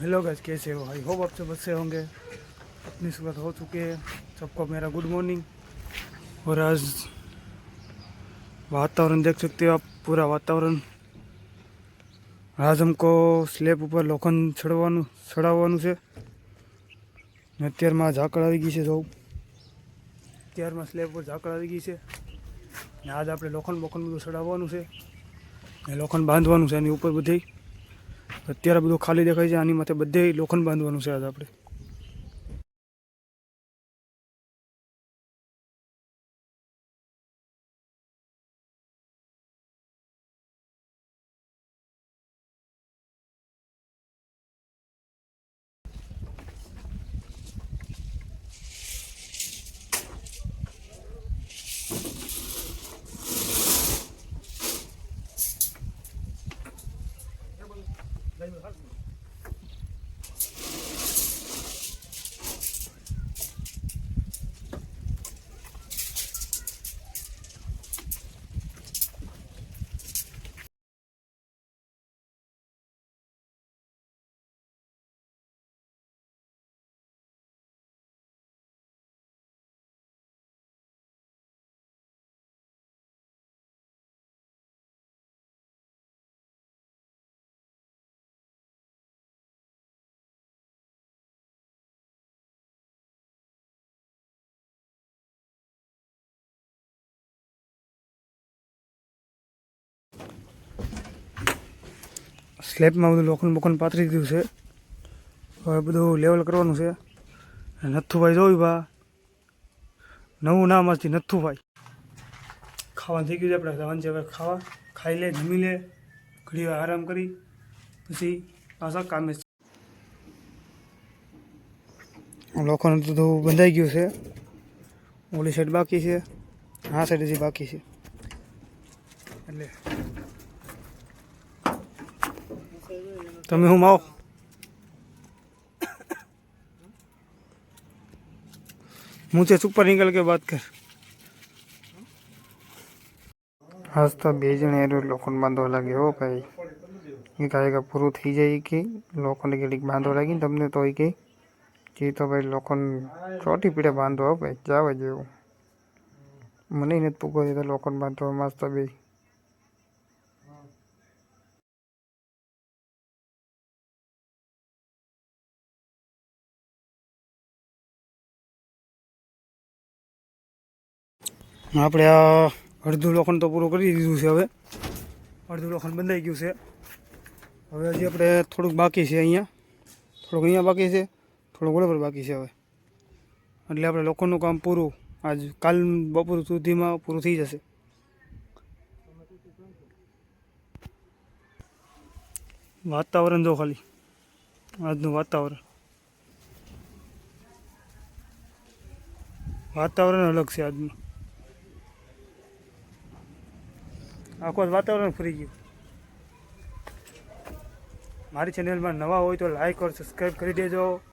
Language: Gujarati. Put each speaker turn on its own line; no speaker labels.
हेलो गाइस, कैसे हो? आई होप आप सब अच्छे होंगे। अपनी सुबह हो चुकी है। सबको मेरा गुड मॉर्निंग। और आज वातावरण देख सकते हो आप, पूरा वातावरण। आज हमको स्લેब ઉપર લોખંડ ચડાવવાનું છે ને અત્યારમાં ઝાકળ આવી ગઈ છે. જો અત્યારમાં સ્લેબ ઉપર ઝાકળ આવી ગઈ છે ને આજ આપણે લોખંડ બધું ચડાવવાનું છે ને લોખંડ બાંધવાનું છે એની ઉપર બધે. અત્યારે બધું ખાલી દેખાય છે, આની માથે બધે લોખંડ બાંધવાનું છે આજ આપણે. સ્લેબમાં બધું લોખંડ પાથરી દીધું છે. હવે બધું લેવલ કરવાનું છે. નથુભાઈ જોયું બા, નવું નામ આજથી નથુભાઈ. ખાવાનું થઈ ગયું છે, આપણે જવાનું છે હવે ખાવા. ખાઈ લે, જમી લે, ઘડી વાર આરામ કરી પછી પાછા કામે. લોખંડ બધું બંધાઈ ગયું છે. ઓલી સાઈડ બાકી છે, આ સાઈડ હજી બાકી છે. એટલે તમે હું આવો मुझे ऊपर निकल के बात कर. आज तो बेजने लोखंड बांधवा लगे हो भाई. ये कहेगा पूરું થઈ જાય કે લોખંડ કેટલીક બાંધવા લાગી ને તમને તો કે તો ભાઈ લોખંડ ચોટી પીડે બાંધવા હો ભાઈ, જવા જેવું. મને નથી પૂગો તો લોખંડ બાંધવા મસ્ત બે. આપણે આ અડધું લોખંડ તો પૂરું કરી દીધું છે. હવે અડધું લોખંડ બંધાઈ ગયું છે. હવે હજી આપણે થોડુંક બાકી છે, અહીંયા બાકી છે, થોડુંક ઓલા પર બાકી છે. હવે એટલે આપણે લોખંડનું કામ પૂરું આજ કાલ બપોર સુધીમાં પૂરું થઈ જશે. વાતાવરણ જો ખાલી, આજનું વાતાવરણ અલગ છે આજનું. આખું વાતાવરણ ફરી ગયું. મારી ચેનલમાં નવા હોય તો લાઈક और સબસ્ક્રાઈબ કરી દેજો.